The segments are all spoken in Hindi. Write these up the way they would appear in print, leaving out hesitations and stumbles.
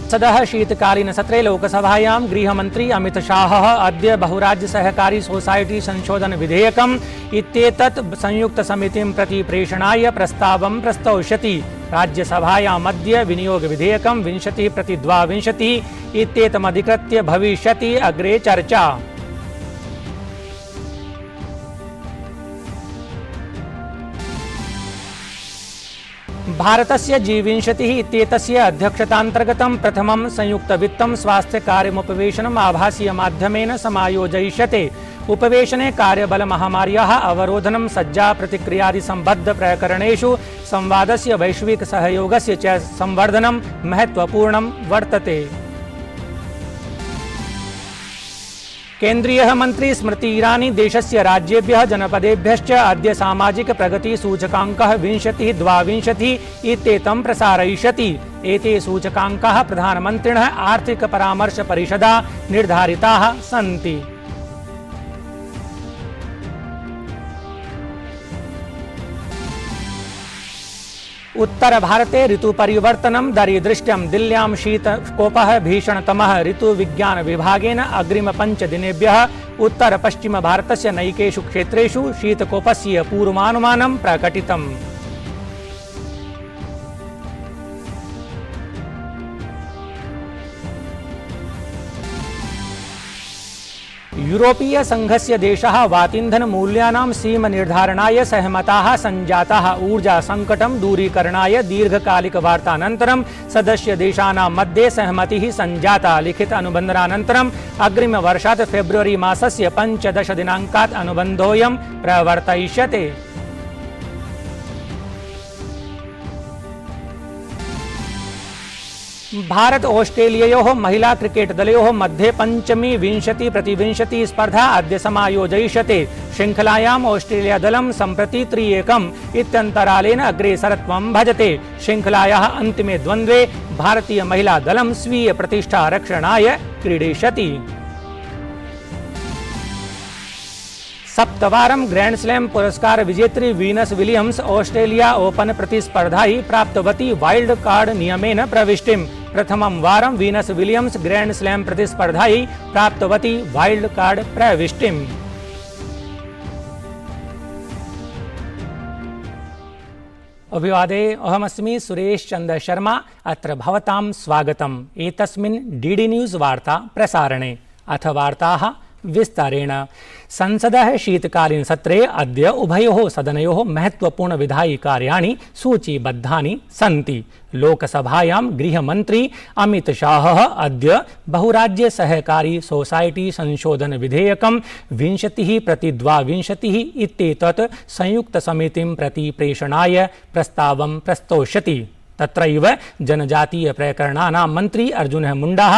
संसदः शीतकालीनसत्रे लोकसभायां गृहमन्त्री अमित शाहः अद्य बहुराज्य सहकारी सोसाइटी संशोधन विधेयकम् इत्येतत् संयुक्तसमितिं प्रति प्रेषणाय प्रस्तावं प्रस्तौष्यति। राज्यसभायामद्य विनियोगविधेयकं 20/22 इत्येतमधिकृत्य भविष्यति अग्रे चर्चा। भारतस्य G20 इत्येतस्य अध्यक्षतान्तर्गतं प्रथमं संयुक्तवित्तं स्वास्थ्यकार्यमुपवेशनम् आभासीयमाध्यमेन समायोजयिष्यते। उपवेशने कार्यबलमहामार्याः अवरोधनं सज्जा प्रतिक्रियादि सम्बद्ध प्रकरणेषु संवादस्य वैश्विक सहयोगस्य च संवर्धनं महत्वपूर्णं वर्तते। केन्द्रीयः मन्त्री स्मृति ईरानी देशस्य राज्येभ्यः जनपदेभ्यश्च अद्य सामाजिक प्रगति सूचकाङ्कः 20/22 इत्येतं प्रसारयिष्यति। एते सूचकाङ्काः प्रधानमन्त्रिणः आर्थिक परामर्श परिषदा निर्धारिताः सन्ति। उत्तर भारते ऋतुपरिवर्तनं दरीदृष्ट्यं। दिल्ल्यां शीतकोपः भीषणतमः। ऋतुविज्ञान विभागेन अग्रिम 5 दिनेभ्यः उत्तर पश्चिम भारतस्य नैकेषु क्षेत्रेषु शीतकोपस्य पूर्वानुमानं प्रकटितम्। यूरोपीय संघस्य देशाः वातीन्धन मूल्यानां सीम निर्धारणाय सहमताः सञ्जाताः। ऊर्जा संकटं दूरीकरणाय दीर्घकालिक वार्तानन्तरं सदस्य देशानां मध्ये सहमतिः सञ्जाता। लिखित अनुबन्धानन्तरम् अग्रिम वर्षात् फेब्रुवरी मासस्य 15 दिनाङ्कात् अनुबन्धोऽयं प्रवर्तयिष्यते। भारत ऑस्ट्रेलिययोः महिला क्रिकेट दलयोः मध्ये पञ्चमी 20/20 स्पर्धा अद्य समायोजयिष्यते। श्रृङ्खलायाम् ऑस्ट्रेलिया दलं सम्प्रति 3-1 इत्यन्तरालेन अग्रेसरत्वं भजते। श्रृङ्खलायाः अन्तिमे द्वन्द्वे भारतीय महिला दलं स्वीय प्रतिष्ठा रक्षणाय क्रीडिष्यति। सप्तवारं ग्रैंड स्लैम पुरस्कार विजेत्री वीनस विलियम्स ऑस्ट्रेलिया ओपन प्रतिस्पर्धायै प्राप्तवती वाइल्ड कार्ड नियमेन प्रविष्टिम्। प्रथमं वारं वीनस विलियम्स ग्रैंड स्लैम प्रतिस्पर्धायै प्राप्तवती वाइल्ड कार्ड प्रविष्टिम्। अभिवादे, अहमस्मि सुरेश चन्द्र शर्मा। अत्र भवतां स्वागतम् एतस्मिन् डीडी न्यूज़ वार्ता प्रसारणे। अथ वार्ताः विस्तारेण। संसदः शीतकालीन सत्रे अद्य उभयोः सदनयोः महत्वपूर्ण विधायि कार्याणि सूचीबद्धानि सन्ति। लोकसभायां गृहमन्त्री अमित शाहः अद्य बहुराज्य सहकारी सोसाइटी संशोधन विधेयकं 20/22 इत्येतत् संयुक्तसमितिं प्रति प्रेषणाय प्रस्तावं प्रस्तौष्यति। तत्रैव जनजातीय प्रकरणानां मन्त्री अर्जुनः मुण्डाः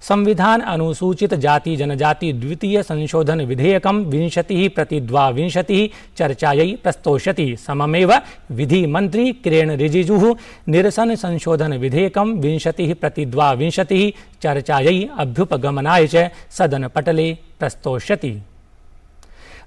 संविधान अनुसूचित जाति जनजाति द्वितीय संशोधन विधेयकं 20/22 चर्चायै प्रस्तौष्यति। सममेव विधि मंत्री किरेन रिजिजुः निरसन संशोधन विधेयकं 20/22 चर्चायै अभ्युपगमनाय च सदनपटले प्रस्तौष्यति।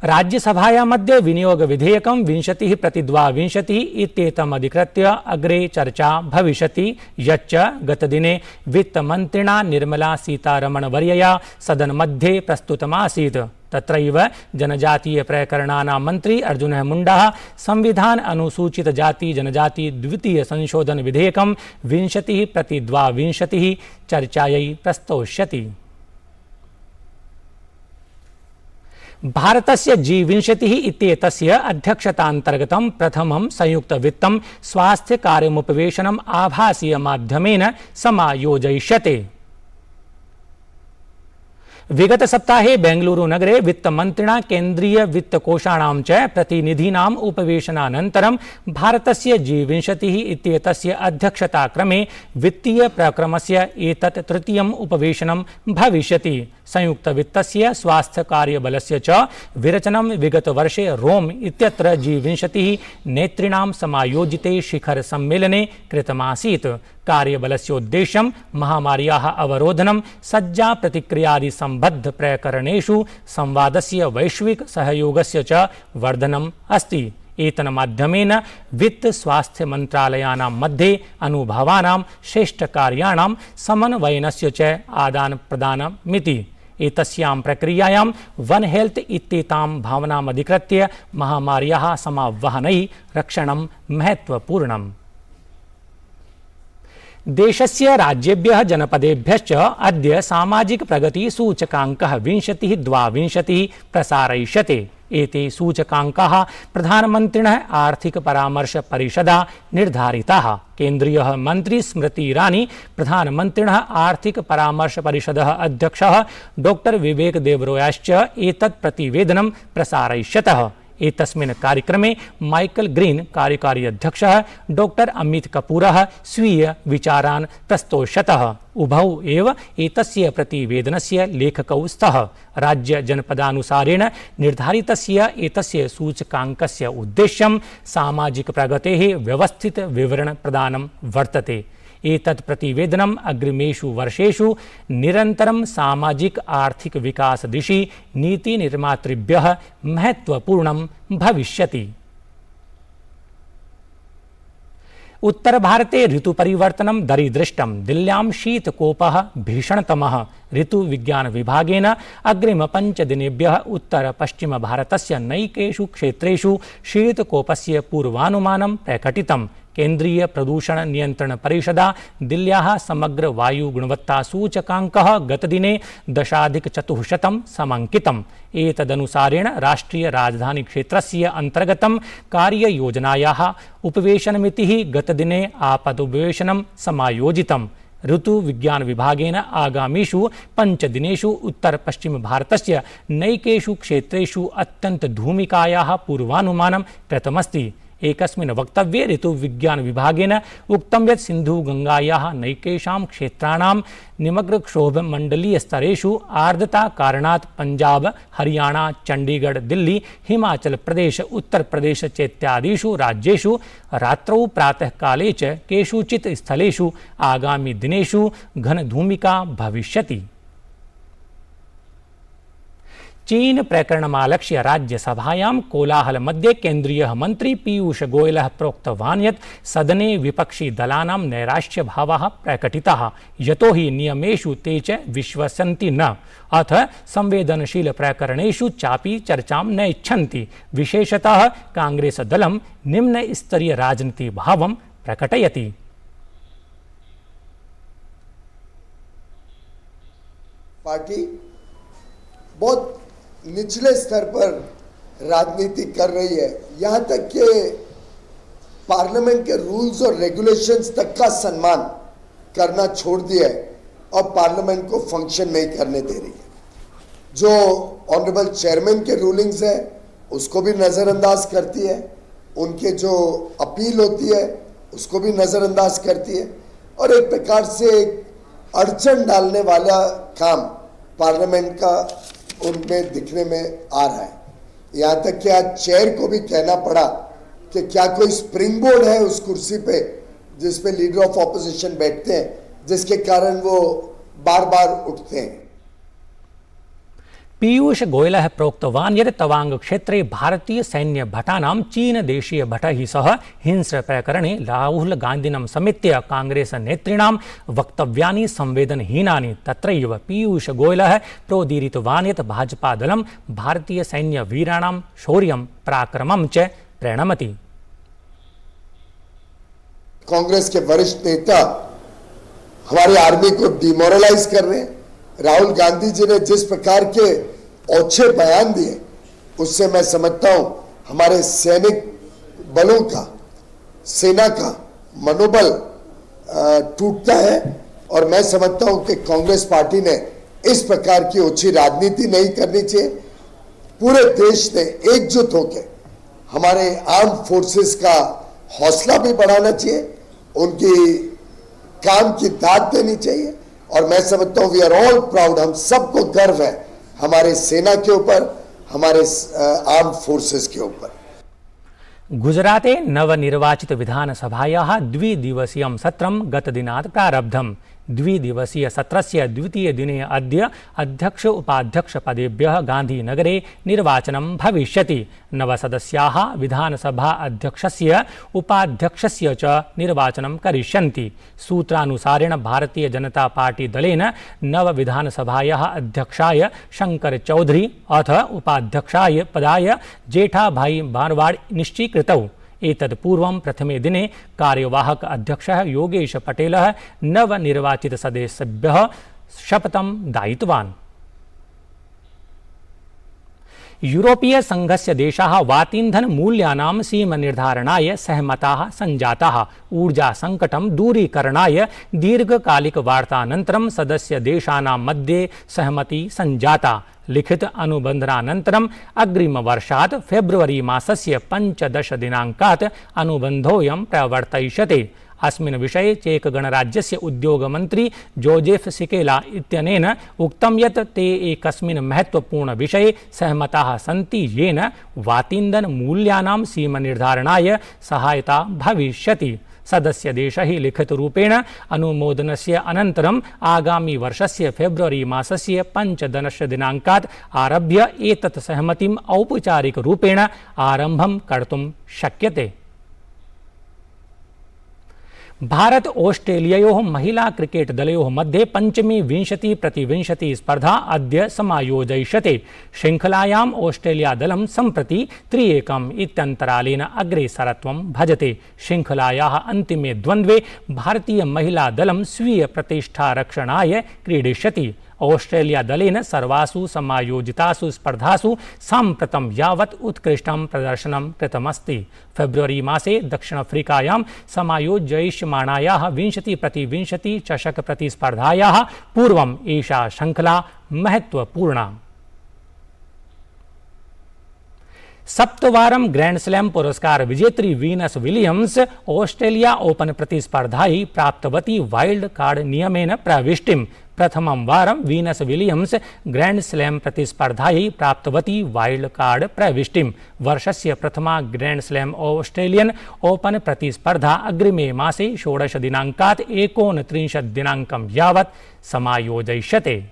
राज्यसभायामध्ये विनियोग विधेयकं 20/22 इत्येतमधिकृत्य अग्रे चर्चा भविष्यति, यच्च गतदिने वित्तमन्त्रिणा निर्मला सीतारमणवर्यया सदनमध्ये प्रस्तुतमासीत्। तत्रैव जनजातीय प्रकरणानां मन्त्री अर्जुनः मुण्डाः संविधान अनुसूचित जाति जनजाति द्वितीय संशोधन विधेयकं 20/22 चर्चायै प्रस्तौष्यति। भारतस्य G20 इत्येतस्य अध्यक्षतान्तर्गतं प्रथमं संयुक्तवित्तं स्वास्थ्यकार्यमुपवेशनम् आभासीयमाध्यमेन समायोजयिष्यते। विगत सप्ताहे बेंगलुरु नगरे वित्तमन्त्रिणा केन्द्रीय वित्तकोषाणां च प्रतिनिधीनाम् उपवेशनानन्तरं भारतस्य G20 इत्येतस्य अध्यक्षताक्रमे वित्तीय प्रक्रमस्य एतत् तृतीयम् उपवेशनं भविष्यति। संयुक्तवित्तस्य स्वास्थ्यकार्यबलस्य च विरचनं विगतवर्षे रोम इत्यत्र G20 नेतॄणां समायोजिते शिखर सम्मेलने कृतमासीत्। कार्यबलस्योद्देश्यं महामार्याः अवरोधनं सज्जा प्रतिक्रियादि सम्बद्ध प्रकरणेषु संवादस्य वैश्विक सहयोगस्य च वर्धनम् अस्ति। एतन्माध्यमेन वित्त स्वास्थ्य मन्त्रालयानां मध्ये अनुभवानां श्रेष्ठकार्याणां समन्वयनस्य च आदानप्रदानमिति। एतस्यां प्रक्रियायां वन हेल्थ इत्येतां भावनामधिकृत्य महामार्याः समावहनै रक्षणं महत्वपूर्णम्। देशस्य राज्येभ्यः जनपदेभ्यश्च अद्य सामाजिक प्रगति सूचकाङ्कः 2022 प्रसारयिष्यते। एते सूचकाङ्काः प्रधानमन्त्रिणः आर्थिक परामर्श परिषदा निर्धारिताः। केन्द्रीयः मन्त्री स्मृति ईरानी प्रधानमन्त्रिणः आर्थिक परामर्श परिषदः अध्यक्षः डॉक्टर विवेक देबरॉयश्च एतत् प्रतिवेदनं प्रसारयिष्यतः। एतस्मिन् कार्यक्रमे माइकल ग्रीन कार्यकारी अध्यक्षः डॉक्टर अमित कपूरः स्वीय विचारान् प्रस्तोष्यतः। उभौ एव एतस्य प्रतिवेदनस्य लेखकौ स्तः। राज्य जनपदानुसारेण निर्धारितस्य एतस्य सूचकाङ्कस्य उद्देश्यं सामाजिक प्रगतेः व्यवस्थित विवरण प्रदानं वर्तते। एतत् प्रतिवेदनम् अग्रिमेषु वर्षेषु निरन्तरं सामाजिक आर्थिक विकास दिशि नीति निर्मातृभ्यः महत्वपूर्णं भविष्यति। उत्तर भारते ऋतु परिवर्तनं दरीदृष्टं। दिल्ल्यां शीतकोपः भीषणतमः। ऋतु विज्ञान विभागेन अग्रिम 5 दिनेभ्यः उत्तर पश्चिम भारतस्य नैकेषु क्षेत्रेषु शीतकोपस्य पूर्वानुमानं प्रकटितम्। केन्द्रीय प्रदूषण नियंत्रण परिषदा दिल्ल्याः समग्र वायु गुणवत्ता सूचकाङ्कः गतदिने 10,400 समङ्कितम्। एतदनुसारेण राष्ट्रिय राजधानी क्षेत्रस्य अन्तर्गतं कार्ययोजनायाः उपवेशनमितिः गतदिने आपदुपवेशनं समायोजितम्। ऋतु विज्ञान विभागेन आगामीषु 5 दिनेषु उत्तर पश्चिम भारतस्य नैकेषु क्षेत्रेषु अत्यन्त धूमिकायाः पूर्वानुमानं कृतमस्ति। एकस्मिन् वक्तव्ये ऋतु विज्ञान विभागेन उक्तं यत् सिन्धु गंगायाः नैकेषां क्षेत्राणां निमग्नक्षोभ मण्डलीय स्तरेषु आर्द्रता कारणात् पंजाब, हरियाणा, चण्डीगढ़, दिल्ली, हिमाचल प्रदेश, उत्तर प्रदेश चेत्यादिषु राज्येषु रात्रौ प्रातःकाले च केषुचित् स्थलेषु आगामि दिनेषु घनधूमिका भविष्यति। चीन प्रकरणमालक्ष्य राज्यसभायां कोलाहल मध्ये केन्द्रीयः मन्त्री पीयूष गोयलः प्रोक्तवान् यत् सदने विपक्षी दलानां नैराश्यभावः प्रकटितः, यतो हि नियमेषु ते च विश्वसन्ति न, अथ संवेदनशील प्रकरणेषु चापि चर्चां न इच्छन्ति। विशेषतः कांग्रेस दलं निम्नस्तरीय राजनीतिभावं प्रकटयति। पार्टी बहुत निचले स्तर पर राजनीति कर रही है, यहाँ तक कि पार्लियामेंट के रूल्स और रेगुलेशंस तक का सम्मान करना छोड़ दिया है और पार्लियामेंट को फंक्शन नहीं करने दे रही है। जो ऑनरेबल चेयरमैन के रूलिंग्स है उसको भी नज़रअंदाज करती है, उनके जो अपील होती है उसको भी नज़रअंदाज करती है और एक प्रकार से अड़चन डालने वाला काम पार्लियामेंट का उनमें दिखने में आ रहा है। यहाँ तक कि आज चेयर को भी कहना पड़ा कि क्या कोई स्प्रिंग बोर्ड है उस कुर्सी पे जिस पे लीडर ऑफ ऑपोजिशन बैठते हैं, जिसके कारण वो बार बार उठते हैं। पीयूष गोयलः प्रोक्तवान् यत् तवांग क्षेत्रे भारतीय सैन्य भटानां चीन देशीय भटैः सह हिंस्रप्रकरणे राहुल गान्धिनं समेत्य कांग्रेस नेतॄणां वक्तव्यानि संवेदनहीनानि। तत्रैव पीयूष गोयलः प्रोदीरितवान् यत् भाजपादलं भारतीय सैन्य वीराणां शौर्यं पराक्रमं च प्रणमति। कांग्रेस के वरिष्ठ नेता हमारी आर्मी को डिमोरलाइज कर रहे हैं। राहुल गांधी जी ने जिस प्रकार के औछे बयान दिए उससे मैं समझता हूं हमारे सैनिक बलों का, सेना का मनोबल टूटता है और मैं समझता हूं कि कांग्रेस पार्टी ने इस प्रकार की ओछी राजनीति नहीं करनी चाहिए। पूरे देश ने एकजुट होकर हमारे आर्म फोर्सेस का हौसला भी बढ़ाना चाहिए, उनकी काम की दाद देनी चाहिए और मैं समझता हूं वी आर ऑल प्राउड, हम सबको गर्व है हमारे सेना के ऊपर, हमारे आर्म फोर्सेस के ऊपर। गुजराते नवनिर्वाचित विधानसभायाः द्विदिवसीयं सत्रं गतदिनात् प्रारब्धम्। द्विदिवसीय सत्रस्य द्वितीय दिने अद्य अध्यक्ष उपाध्यक्ष पदेभ्यः गान्धीनगरे निर्वाचनं भविष्यति। नवसदस्याः विधानसभा अध्यक्षस्य उपाध्यक्षस्य च निर्वाचनं करिष्यन्ति। सूत्रानुसारेण भारतीय जनता पार्टी दलेन नवविधानसभायाः अध्यक्षाय शंकर चौधरी अथ उपाध्यक्षाय पदाय जेठाभाई बारवाड निश्चीकृतौ। एतत्पूर्वं प्रथमे दिने कार्यवाहक अध्यक्षः योगेश पटेलः नवनिर्वाचित सदस्येभ्यः शपथं दायित्वान्। यूरोपीय संघस्य देशाः वातीन्धन मूल्यानां सीमनिर्धारणाय सहमताः सञ्जाताः। ऊर्जा संकटं दूरीकरणाय दीर्घकालिकवार्तानन्तरं सदस्यदेशानां मध्ये सहमति सञ्जाता। लिखित अनुबन्धनानन्तरम् अग्रिमवर्षात् फेब्रुवरी मासस्य 15 दिनाङ्कात् अनुबन्धोऽयं प्रवर्तयिष्यते। अस्मिन् विषये चेक गणराज्यस्य उद्योगमन्त्री जोजेफ सिकेला इत्यनेन उक्तं यत् ते एकस्मिन् महत्त्वपूर्णविषये सहमताः सन्ति येन वातीन्धन मूल्यानां सीमनिर्धारणाय सहायता भविष्यति। सदस्यदेशैः लिखितरूपेण अनुमोदनस्य अनन्तरम् आगामी वर्षस्य फेब्रुवरी मासस्य 15 दिनाङ्कात् आरभ्य एतत् सहमतिम् औपचारिकरूपेण आरम्भं कर्तुं शक्यते। भारत ऑस्ट्रेलिययोः महिला क्रिकेट दलयोः मध्ये पञ्चमी 20-20 स्पर्धा अद्य समायोजयिष्यते। श्रृङ्खलायाम् ऑस्ट्रेलिया दलं सम्प्रति 3-1 इत्यन्तरालेन अग्रेसरत्वं भजते। श्रृङ्खलायाः अन्तिमे द्वन्द्वे भारतीय महिला दलं स्वीय प्रतिष्ठारक्षणाय क्रीडिष्यति। ऑस्ट्रेलिया दलेन सर्वासु समायोजितासु स्पर्धासु साम्प्रतं यावत् उत्कृष्टं प्रदर्शनं कृतमस्ति। फेब्रुवरी मासे दक्षिण अफ्रीकायां समायोजयिष्यमाणायाः 20-20 चषक प्रतिस्पर्धायाः पूर्वम् एषा श्रृङ्खला महत्त्वपूर्णा। सप्तवारं ग्रैंड स्लैम पुरस्कार विजेत्री वीनस विलियम्स ऑस्ट्रेलिया ओपन प्रतिस्पर्धायै प्राप्तवती वाइल्ड कार्ड नियमेन प्रविष्टिम्। प्रथमं वारं वीनस विलियम्स ग्रैंड स्लैम प्रतिस्पर्धायै प्राप्तवती वाइल्ड कार्ड प्रविष्टिम्। वर्षस्य प्रथमा ग्रैंड स्लैम ऑस्ट्रेलियन ओपन प्रतिस्पर्धा अग्रिमे मासे 16 दिनाङ्कात् 29 दिनाङ्कं यावत् समायोजयिष्यते।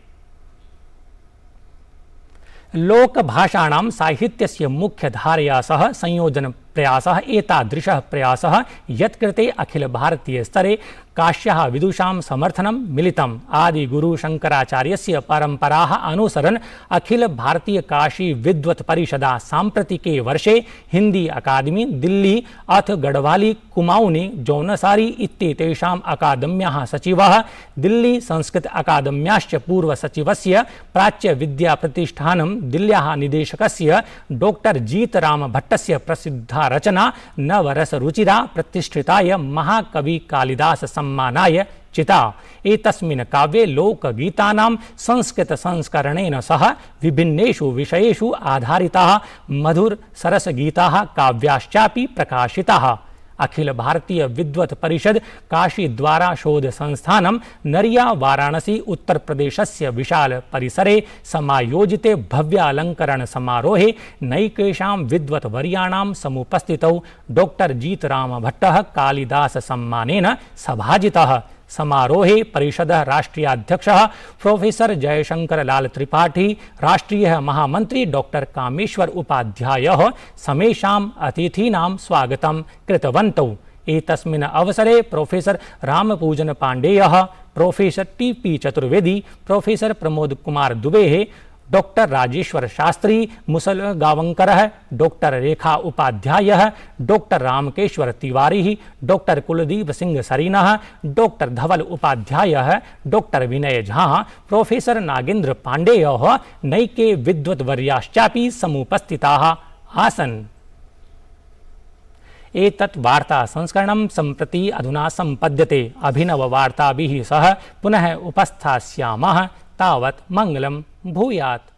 लोकभाषाणां साहित्यस्य मुख्यधारया सह संयोजन प्रयासः एतादृशः प्रयासः यत्कृते अखिल भारतीय स्तरे काश्याः विदुषां समर्थनं मिलितम्। आदिगुरु शंकराचार्यस्य परम्पराः अनुसरन् अखिल भारतीय काशी विद्वत् परिषदा साम्प्रतिके वर्षे हिंदी अकादमी दिल्ली अथ गढ़वाली कुमाऊनी जौनसारी इत्येतेषाम् अकादम्याः सचिवः दिल्ली संस्कृत अकादम्याश्च पूर्वसचिवस्य प्राच्य विद्या प्रतिष्ठानं दिल्ल्याः निदेशकस्य डॉक्टर जीतराम भट्टस्य प्रसिद्धा रचना नवरस रुचिरा प्रतिष्ठिताय महाकवि कालिदास सम्मानाय चिता। एतस्मिन् काव्ये लोकगीतानां संस्कृत संस्करणेन सह विभिन्नेषु विषयेषु आधारिताः मधुर सरसगीताः काव्याश्चापि प्रकाशिताः। अखिल भारतीय विद्वत् परिषद काशी द्वारा शोध संस्थानं नरिया वाराणसी उत्तर प्रदेशस्य विशाल परिसरे समायोजिते भव्यालंकरण समारोहे नैकेषां विद्वत् वर्याणां समुपस्थितौ डॉक्टर जीतराम भट्टः कालिदास सम्मानेन सभाजितः। समारोहे परिषदः राष्ट्रीयाध्यक्षः प्रोफेसर जयशंकर लाल त्रिपाठी, राष्ट्रीय महामंत्री डॉक्टर कामेश्वर उपाध्यायः समेषाम् अतिथीनां स्वागतं कृतवन्तौ। एतस्मिन् अवसरे प्रोफेसर रामपूजन पाण्डेयः, professor T P. Chaturvedi, professor Pramod Kumar Dubey, doctor Rajeshwar Shastri Musal गावंकरः, डॉक्टर रेखा उपाध्यायः, डॉक्टर रामकेश्वर तिवारी, डॉक्टर कुलदीप सिंह सरीनः, डॉक्टर धवल उपाध्यायः, डॉक्टर विनय झा, प्रोफेसर नागेंद्र पाण्डेयः नैके विद्वद्वर्याश्चापि समुपस्थिताः आसन्। एतत् वार्ता संस्करणं सम्प्रति अधुना सम्पद्यते। अभिनववार्ताभिः सह पुनः उपस्थास्यामः। तावत् मङ्गलं भूयात्।